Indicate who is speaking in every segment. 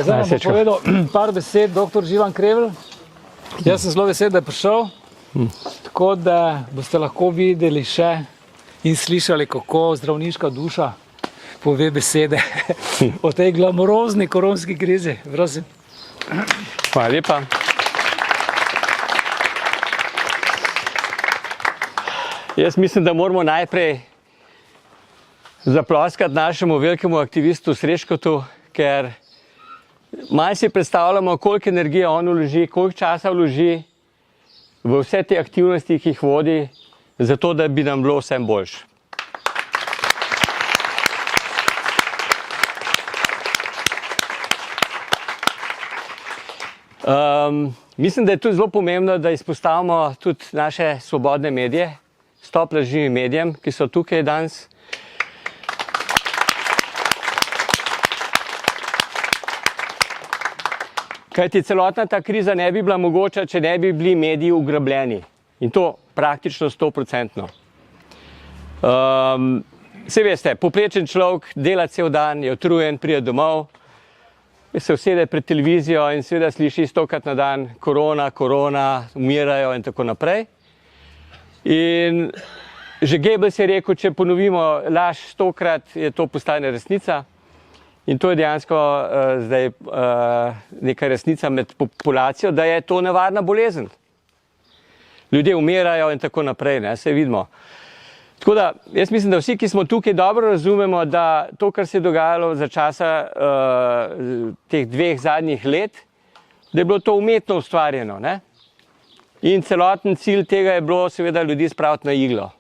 Speaker 1: Zdaj nam bo povedal par besed dr. Živan Krevelj. Jaz sem zelo vesel, da je prišel, tako da boste lahko videli še in slišali, kako zdravniška duša pove besede o tej glamorozni koronski krizi. Prosim.
Speaker 2: Hvala lepa. Jaz mislim, da moramo najprej zaploskati našemu velikemu aktivistu Srečkotu, ker malo si predstavljamo, koliko energije on vloži, koliko časa vloži v vse te aktivnosti, ki jih vodi, zato da bi nam bilo vsem boljše. Mislim, da je tudi zelo pomembno, da izpostavimo tudi naše svobodne medije, Stop lažnim medijem, ki so tukaj danes. Kajti celotna ta kriza ne bi bila mogoča, če ne bi bili mediji ugrabljeni. In to praktično 100%. Saj veste, povprečen človek dela cel dan, je utrujen, pride domov, se usede pred televizijo in seveda sliši 100-krat na dan korona, korona, umirajo in tako naprej. In že Goebbels je rekel, če ponovimo laž 100-krat, je to postane resnica. In to je dejansko zdaj neka resnica med populacijo, da je to nevarna bolezen. Ljudje umirajo in tako naprej, ne, se vidimo. Tako da, jaz mislim, da vsi, ki smo tukaj, dobro razumemo, da to, kar se je dogajalo za časa teh 2 zadnjih let, da je bilo to umetno ustvarjeno, ne? In celoten cilj tega je bilo seveda ljudi spraviti na iglo.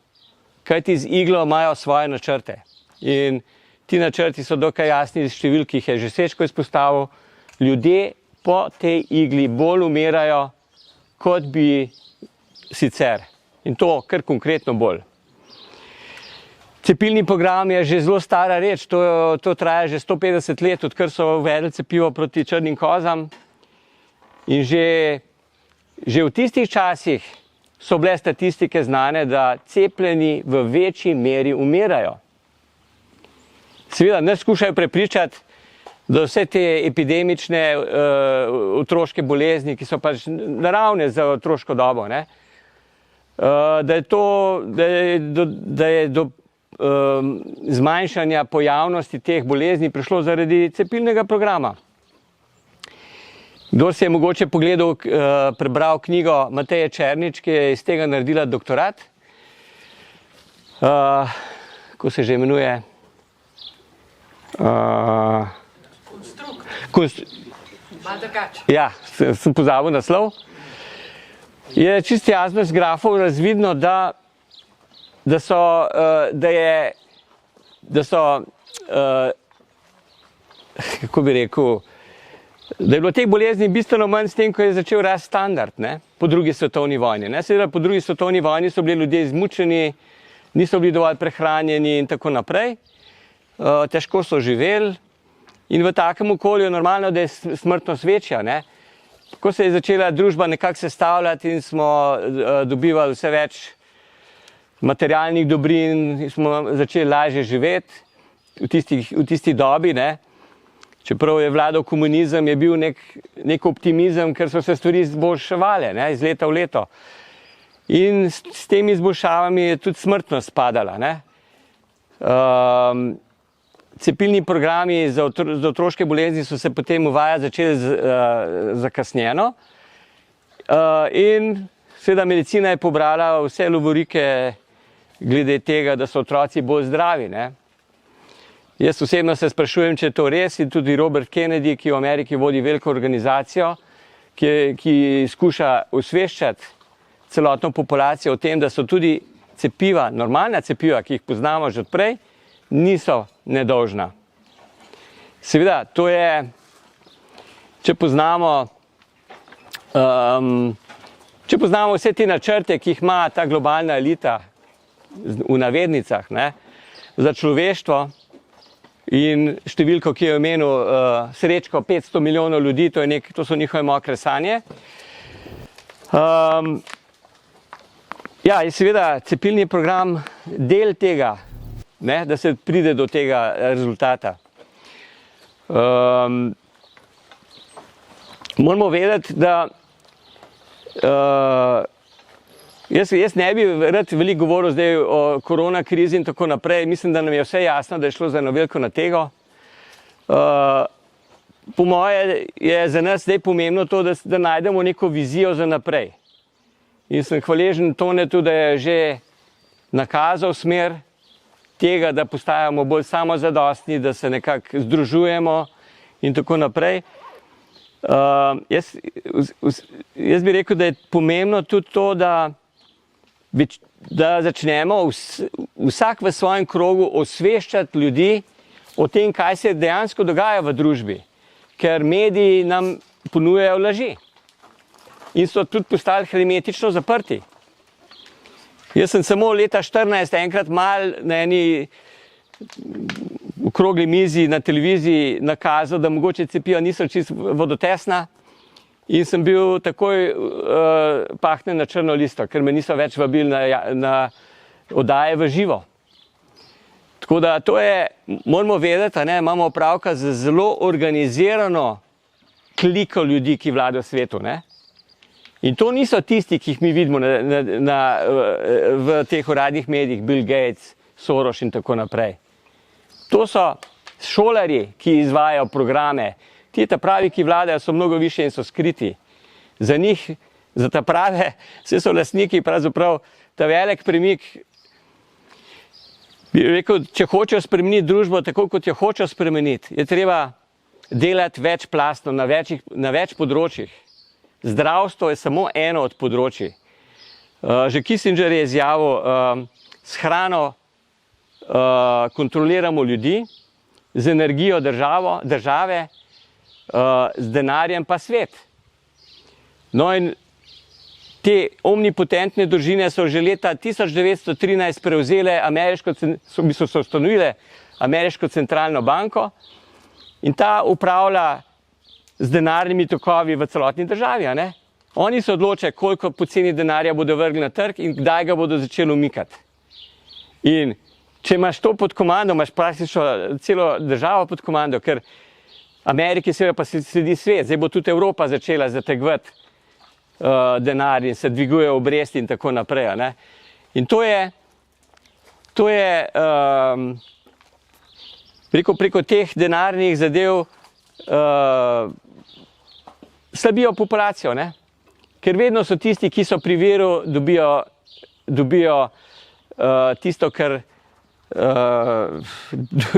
Speaker 2: Kajti z iglo imajo svoje načrte. In ti načrti so dokaj jasni iz številk, ki jih je že Srečko izpostavil. Ljudje po tej igli bolj umirajo, kot bi sicer. In to kar konkretno bolj. Cepilni program je že zelo stara reč, to traja že 150 let, odkar so uvedli cepivo proti črnim kozam. In že v tistih časih so bile statistike znane, da cepljeni v večji meri umirajo. Seveda nas skušajo prepričati, da vse te epidemične otroške bolezni, ki so pač naravne za otroško dobo, ne, da je do zmanjšanja pojavnosti teh bolezni prišlo zaradi cepilnega programa. Kdor si je mogoče pogledal, prebral knjigo Mateje Černič, ki je iz tega naredila doktorat, ko se že imenuje ja, sem pozabil naslov, je čisto jasno iz grafov razvidno, da kako bi rekel, da je bilo teh bolezni bistveno manj s tem, ko je začel rasti standard, ne, po drugi svetovni vojni. Ne. Seveda po drugi svetovni vojni so bili ljudje izmučeni, niso bili dovolj prehranjeni in tako naprej. Težko so živeli in v takem okolju je normalno, da je smrtnost večja. Ne. Ko se je začela družba nekako sestavljati in smo dobivali vse več materialnih dobrin in smo začeli lažje živeti v tisti dobi, ne. Čeprav je vladal komunizem, je bil nek optimizem, ker so se stvari izboljševale, ne, iz leta v leto. In s temi izboljšavami je tudi smrtnost padala, ne. Cepilni programi za otroške bolezni so se potem uvajati začeli zakasnjeno. In seveda medicina je pobrala vse lovorike glede tega, da so otroci bolj zdravi, ne. Jaz osebno se sprašujem, če je to res, in tudi Robert Kennedy, ki v Ameriki vodi veliko organizacijo, ki skuša osveščati celotno populacijo o tem, da so tudi cepiva, normalna cepiva, ki jih poznamo že odprej, niso nedolžna. Seveda, to je, če poznamo vse te načrte, ki jih ima ta globalna elita, v navednicah, ne, za človeštvo, in številko, ki je omenil Srečko, 500 milijonov ljudi, to so njihove mokre sanje. Ja, in seveda cepilni program del tega, ne, da se pride do tega rezultata. moramo vedeti, da jaz ne bi rad veliko govoril zdaj o korona krizi in tako naprej. Mislim, da nam je vse jasno, da je šlo za eno veliko natego. Po moje je za nas zdaj pomembno to, da najdemo neko vizijo za naprej. In sem hvaležen Tonetu, da je že nakazal smer tega, da postajamo bolj samozadostni, da se nekako združujemo in tako naprej. Jaz bi rekel, da je pomembno tudi to, da začnemo vsak v svojem krogu osveščati ljudi o tem, kaj se dejansko dogaja v družbi. Ker mediji nam ponujajo laži in so tudi postali hermetično zaprti. Jaz sem samo leta 2014 enkrat mal na eni okrogli mizi na televiziji nakazal, da mogoče cepiva niso čisto vodotesna in sem bil takoj pahnjen na črno listo, ker me niso več vabili na oddaje v živo. Tako da to je, moramo vedeti, imamo opravka z zelo organizirano kliko ljudi, ki vladajo svetu. In to niso tisti, ki jih mi vidimo v teh uradnih medijih, Bill Gates, Soros in tako naprej. To so šolarji, ki izvajajo programe. Ti ta pravi, ki vladajo, so mnogo više in so skriti. Za njih, za ta prave, vse so lastniki, pravzaprav ta velik premik. Bi rekel, če hočejo spremeniti družbo tako, kot jo hočejo spremeniti, je treba delati večplastno na več področjih. Zdravstvo je samo eno od področij. Že Kissinger je izjavil, s hrano kontroliramo ljudi, z energijo države, z denarjem pa svet. No in te omnipotentne družine so že leta 1913 prevzele so ustanovile Ameriško centralno banko in ta upravlja z denarnimi tokovi v celotni državi. Oni se odločajo, koliko poceni denarja bodo vrgli na trg in kdaj ga bodo začeli umikati. In če imaš to pod komando, imaš praktično celo državo pod komando, ker Ameriki seveda pa sledi svet, zdaj bo tudi Evropa začela zategovati denar in se dviguje obresti in tako naprej. In to je preko teh denarnih zadev slabijo populacijo, ker vedno so tisti, ki so pri viru, dobijo tisto, kar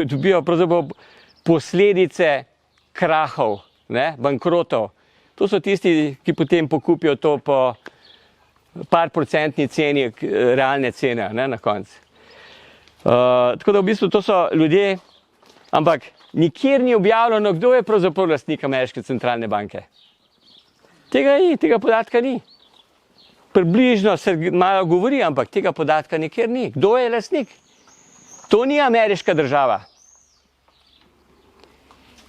Speaker 2: dobijo pravzaprav posledice krahov, bankrotov. To so tisti, ki potem pokupijo to po par procentni ceni, realne cene na koncu. Tako da v bistvu to so ljudje, ampak nikjer ni objavljeno, kdo je pravzaprav lastnik Ameriške centralne banke. Tega podatka ni. Približno se malo govori, ampak tega podatka nikjer ni. Kdo je lastnik? To ni ameriška država.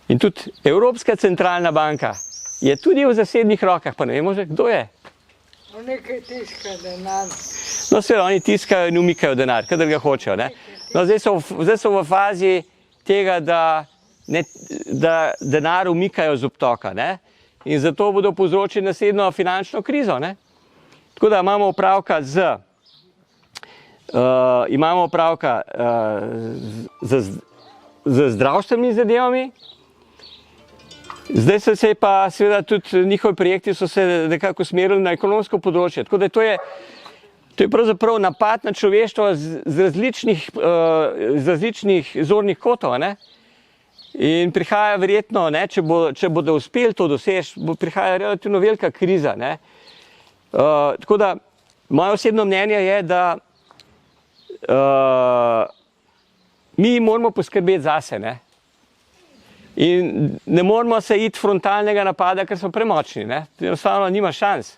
Speaker 2: In tudi Evropska centralna banka je tudi v zasebnih rokah, pa ne vemo že, kdo je.
Speaker 3: Nekaj tiska denar.
Speaker 2: No, seveda, oni tiskajo in umikajo denar, kadar ga hočejo. No, zdaj so v fazi tega, da denar umikajo z obtoka. In zato bodo povzročili naslednjo finančno krizo. Tako da imamo opravka z zdravstvenimi zadevami. Zdaj so se pa seveda tudi njihovi projekti so se nekako usmerili na ekonomsko področje. Tako da to je pravzaprav napad na človeštvo z različnih zornih kotov. In prihaja verjetno, če bodo uspeli to doseči, prihaja relativno velika kriza. Tako da moje osebno mnenje je, da mi moramo poskrbeti zase. In ne moramo se iti frontalnega napada, ker smo premočni. Enostavno nima šans.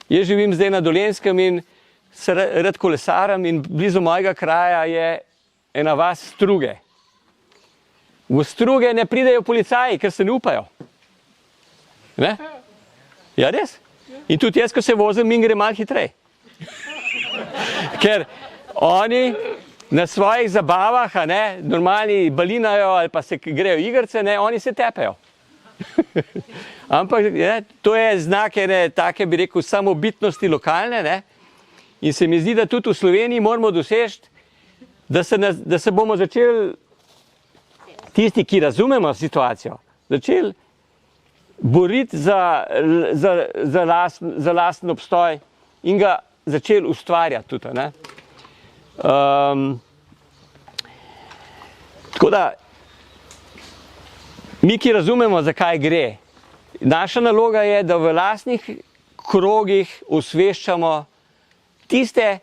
Speaker 2: Jaz živim zdaj na Dolenjskem in se rad kolesarim in blizu mojega kraja je ena vas Struge. V Struge ne pridejo policaji, ker se ne upajo. Ja, res. In tudi jaz, ko se vozim, in gre malo hitreje. Ker oni na svojih zabavah, normalni balinajo ali pa se grejo igrice, oni se tepejo. Ampak to je znak ene take, bi rekel, samobitnosti lokalne, ne? In se mi zdi, da tudi v Sloveniji moramo doseči, da se bomo začeli, tisti, ki razumemo situacijo, začeli boriti za lasten obstoj in ga začeli ustvarjati tudi. Ne? Tako da, mi, ki razumemo, zakaj gre, naša naloga je, da v lastnih krogih osveščamo tiste,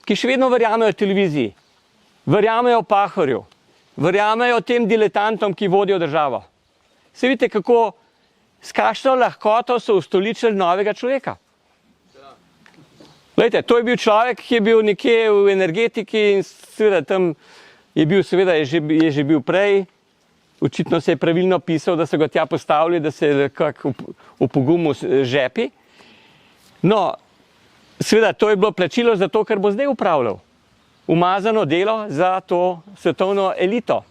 Speaker 2: ki še vedno verjamejo televiziji, verjamejo Pahorju, verjamejo tem diletantom, ki vodijo državo. Se vidite, kako s kakšno lahkoto so ustoličili novega človeka. Glejte, to je bil človek, ki je bil nekje v energetiki in seveda tam je bil, seveda je že bil prej, očitno se je pravilno pisal, da so ga tja postavili, da se je nekako opogumil žepi. No, seveda to je bilo plačilo za to, kar bo zdaj upravljal. Umazano delo za to svetovno elito.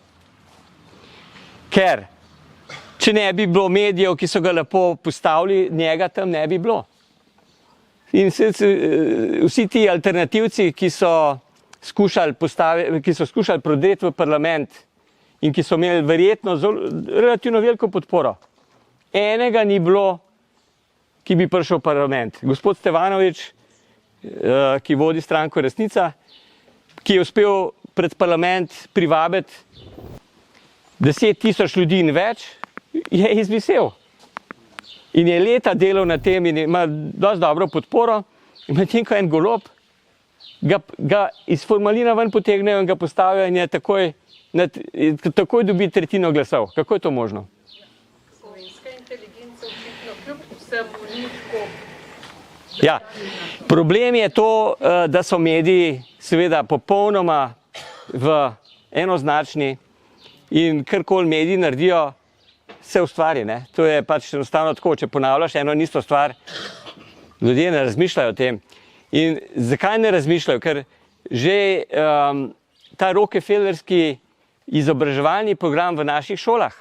Speaker 2: Ker, če ne bi bilo medijev, ki so ga lepo postavili, njega tam ne bi bilo. In vsi ti alternativci, ki so skušali prodreti v parlament in ki so imeli verjetno relativno veliko podporo, enega ni bilo, ki bi prišel v parlament. Gospod Stevanovič, ki vodi stranko Resnica, ki je uspel pred parlament privabiti 10.000 ljudi in več, je izvisel. In je leta delal na tem in ima dosti dobro podporo. In medtem, ko en Golob, ga iz formalina ven potegnejo in ga postavijo in je takoj dobi tretjino glasov. Kako je to možno?
Speaker 3: Slovenska inteligenca očitno kljub vsemu ni tako.
Speaker 2: Ja, problem je to, da so mediji seveda popolnoma enoznačni in karkoli mediji naredijo, se ustvari. Ne? To je pač enostavno tako, če ponavljaš eno in isto stvar, ljudje ne razmišljajo o tem. In zakaj ne razmišljajo? Ker že ta Rockefellerski izobraževalni program v naših šolah,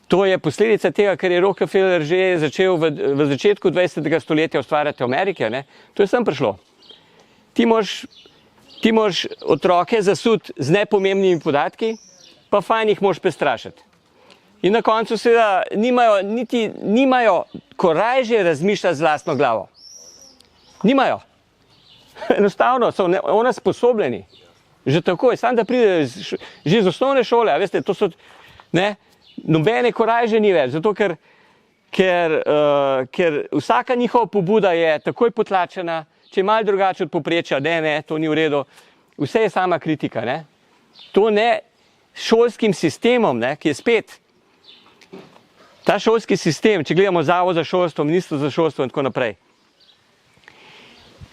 Speaker 2: to je posledica tega, ker je Rockefeller že začel v začetku 20. stoletja ustvarjati Amerike. Ne? To je sem prišlo. Ti moraš otroke zasut z nepomembnimi podatki, pa fajn jih moraš prestrašiti. In na koncu seveda nimajo korajže razmišljati z lastno glavo. Nimajo. Enostavno so onesposobljeni. Že takoj, samo da pride že iz osnovne šole, a veste, to so, ne, nobene korajže ni več, zato ker vsaka njihova pobuda je takoj potlačena, če je malo drugače od povprečja, ne, to ni v redu, vse je sama kritika, ne. To ne šolskim sistemom, ne, ki je spet, ta šolski sistem, če gledamo Zavod za šolstvo, Ministrstvo za šolstvo in tako naprej,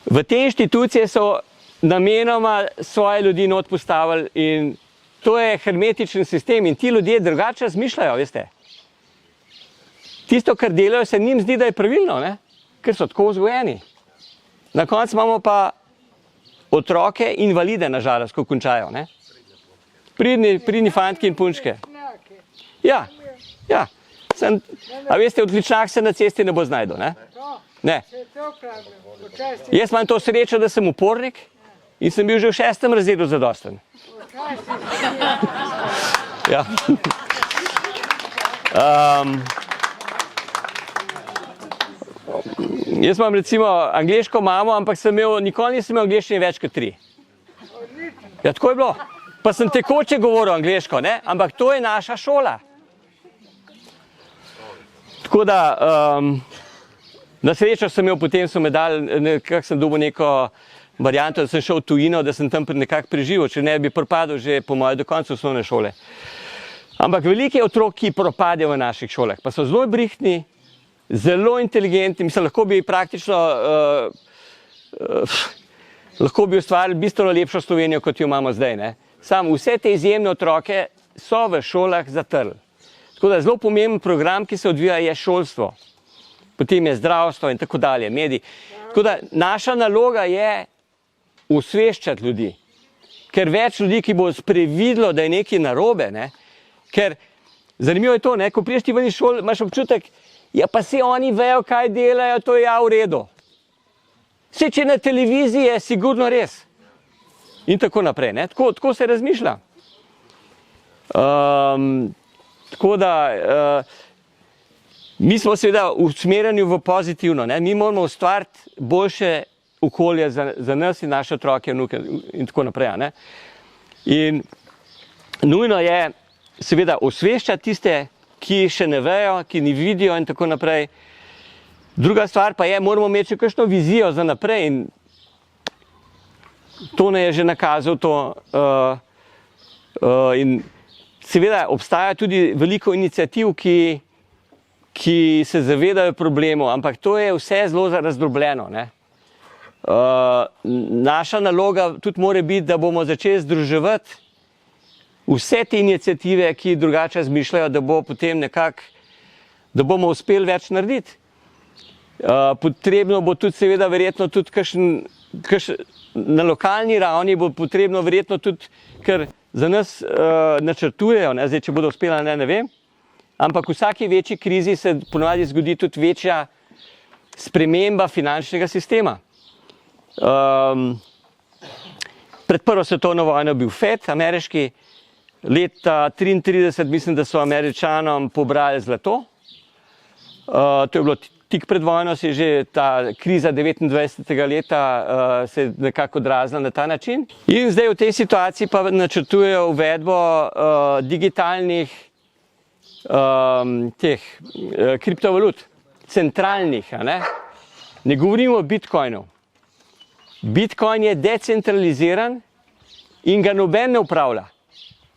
Speaker 2: v te inštitucije so namenoma svoje ljudi not postavili in to je hermetičen sistem in ti ljudje drugače razmišljajo, veste. Tisto, kar delajo, se njim zdi, da je pravilno, ne? Ker so tako vzgojeni. Na koncu imamo pa otroke invalide, nažalost, ko končajo, ne? Pridni fantki in punčke. Ja. A veste, odličnjak se na cesti ne bo znajdel, ne? Ne. Jaz imam to srečo, da sem upornik in sem bil že v 6. razredu zadosten. Ja. Jaz imam recimo angleško mamo, ampak nikoli nisem imel angleščine več kot 3. Ja, tako je bilo. Pa sem tekoče govoril angleško, ne? Ampak to je naša šola. Tako da, na srečo sem imel, potem so me dali, nekako sem dobil neko varianto, da sem šel v tujino, da sem tam nekako preživel, če ne bi propadel že po moje do konca osnovne šole. Ampak veliko je otrok, ki propadejo v naših šolah, pa so zelo brihtni, zelo inteligentni, mislim, lahko bi praktično, lahko bi ustvarili bistveno lepšo Slovenijo, kot jo imamo zdaj, ne. Sam vse te izjemne otroke so v šolah zatrli. Tako da zelo pomemben program, ki se odvija, je šolstvo. Potem je zdravstvo in tako dalje, mediji. Tako da naša naloga je osveščati ljudi. Ker več ljudi, ki bo sprevidelo, da je nekaj narobe, ne? Ker Zanimivo je to, ne? Ko priješ ti ven iz šol, imaš občutek, ja pa se oni vejo, kaj delajo, to je ja v redu. Vse, če na televiziji je sigurno res. In tako naprej, ne? Tako se razmišlja. Tako da, mi smo seveda usmerjeni v pozitivno, ne? Mi moramo ustvariti boljše okolje za nas in naše otroke, vnuke in tako naprej, ne? In nujno je seveda osveščati tiste, ki še ne vejo, ki ne vidijo in tako naprej. Druga stvar pa je, moramo imeti še kakšno vizijo za naprej in Tone je že nakazal to in seveda obstaja tudi veliko iniciativ, ki se zavedajo problemov, ampak to je vse zelo razdrobljeno, ne. Naša naloga tudi mora biti, da bomo začeli združevati vse te iniciative, ki drugače razmišljajo, da bo potem nekako, da bomo uspeli več narediti. Potrebno bo tudi seveda verjetno tudi na lokalni ravni bo potrebno verjetno tudi, ker za nas načrtujejo, ne, zdaj, če bodo uspeli, ne vem, ampak v vsaki večji krizi se ponavadi zgodi tudi večja sprememba finančnega sistema. Pred prvo svetovno vojno je bil FED, ameriški, leta 1933 mislim, da so Američanom pobrali zlato. To je bilo tik pred vojno, se je že ta kriza 29. leta se je nekako odrazila na ta način. In zdaj v tej situaciji pa načrtujejo uvedbo digitalnih kriptovalut, centralnih, ne govorimo o bitcoinu. Bitcoin je decentraliziran in ga noben ne upravlja.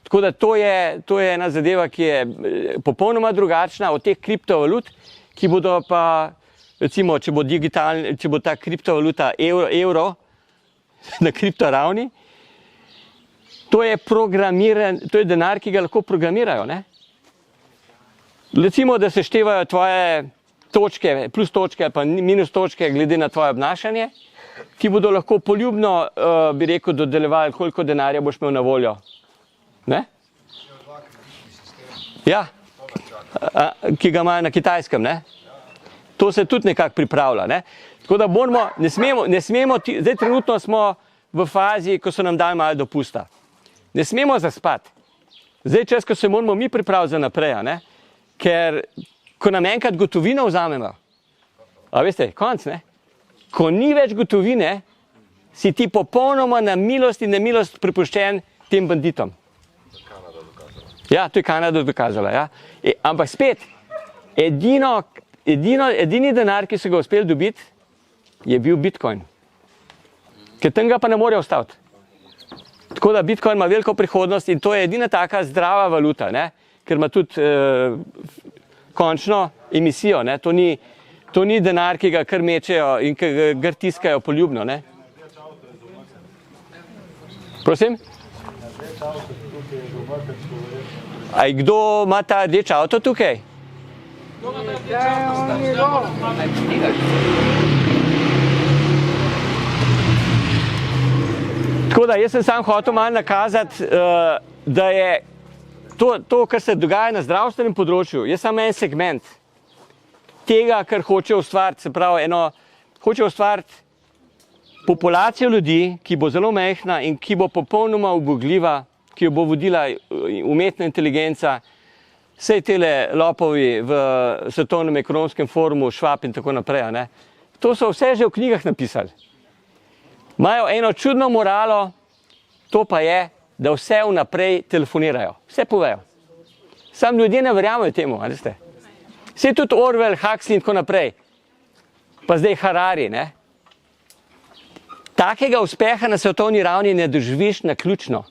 Speaker 2: Tako da to je ena zadeva, ki je popolnoma drugačna od teh kriptovalut, ki bodo pa, recimo, če bo ta kriptovaluta evro na kriptoravni, to je programiran, to je denar, ki ga lahko programirajo, ne? Recimo, da se števajo tvoje točke, plus točke ali pa minus točke, glede na tvoje obnašanje, ki bodo lahko poljubno, bi rekel, dodeljevali, koliko denarja boš imel na voljo. Ne? Ja, ki ga imajo na Kitajskem, ne? To se tudi nekako pripravlja, ne? Tako da moramo, ne smemo, zdaj trenutno smo v fazi, ko so nam dali malo dopusta. Ne smemo zaspati. Zdaj čas, ko se moramo mi pripraviti za naprej, ne? Ker, ko nam enkrat gotovino vzamemo, a veste, konc, ne? Ko ni več gotovine, si ti popolnoma na milost in nemilost prepuščen tem banditom. Ja, to je Kanada dokazala, ja. Ampak spet, edini denar, ki so ga uspeli dobiti, je bil Bitcoin. Ker tam ga pa ne more ustaviti. Tako da Bitcoin ima veliko prihodnost in to je edina taka zdrava valuta, ne? Ker ima tudi končno emisijo, ne? To ni denar, ki ga kar mečejo in ki ga tiskajo poljubno, ne? Prosim? A kdo ima ta rdeč avto tukaj? Tako da jaz sem sam hotel malo nakazati, da je to, kar se dogaja na zdravstvenem področju, je samo en segment tega, kar hoče ustvariti, se pravi, hoče ustvariti populacijo ljudi, ki bo zelo majhna in ki bo popolnoma ubogljiva, ki jo bo vodila umetna inteligenca, vsej tele lopovi v Svetovnem ekonomskem forumu, Schwab in tako naprej, ne. To so vse že v knjigah napisali. Imajo eno čudno moralo, to pa je, da vse vnaprej telefonirajo, vse povejo. Sam ljudje ne verjamejo temu, a veste. Vse tudi Orwell, Huxley in tako naprej, pa zdaj Harari, ne. Takega uspeha na svetovni ravni ne doživiš naključno.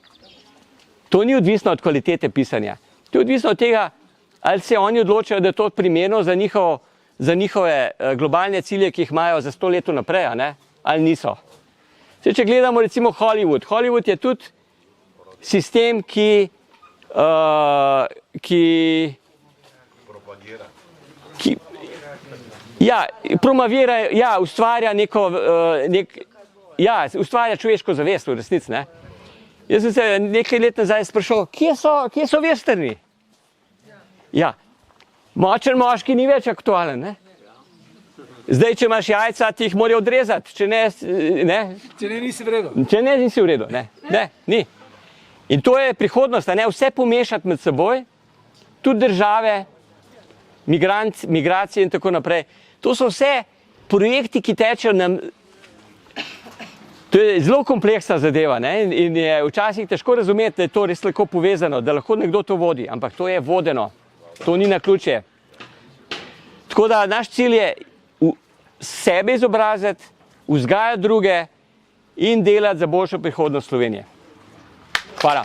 Speaker 2: To ni odvisno od kvalitete pisanja. To je odvisno od tega, ali se oni odločajo, da je to primerno za njihove globalne cilje, ki jih imajo za 100 let naprej, ne? Ali niso. Zdaj, če gledamo recimo Hollywood. Hollywood je tudi sistem, ki promovira, ustvarja ustvarja človeško zavest v resnici, ne. Jaz sem se nekaj let nazaj sprašal, kje so westerni? Ja, močen moški ni več aktualen, ne? Zdaj, če imaš jajca, ti jih morajo odrezati, če ne,
Speaker 1: Če ne, nisi v redu.
Speaker 2: če ne, nisi v redu, ne, ni. In to je prihodnost, a ne, vse pomešati med seboj, tudi države, migracije in tako naprej. To so vse projekti, ki tečejo nam. To je zelo kompleksna zadeva, ne? In je včasih težko razumeti, da je to res lahko povezano, da lahko nekdo to vodi, ampak to je vodeno, to ni naključje. Tako da naš cilj je sebe izobraziti, vzgajati druge in delati za boljšo prihodnost Slovenije. Hvala.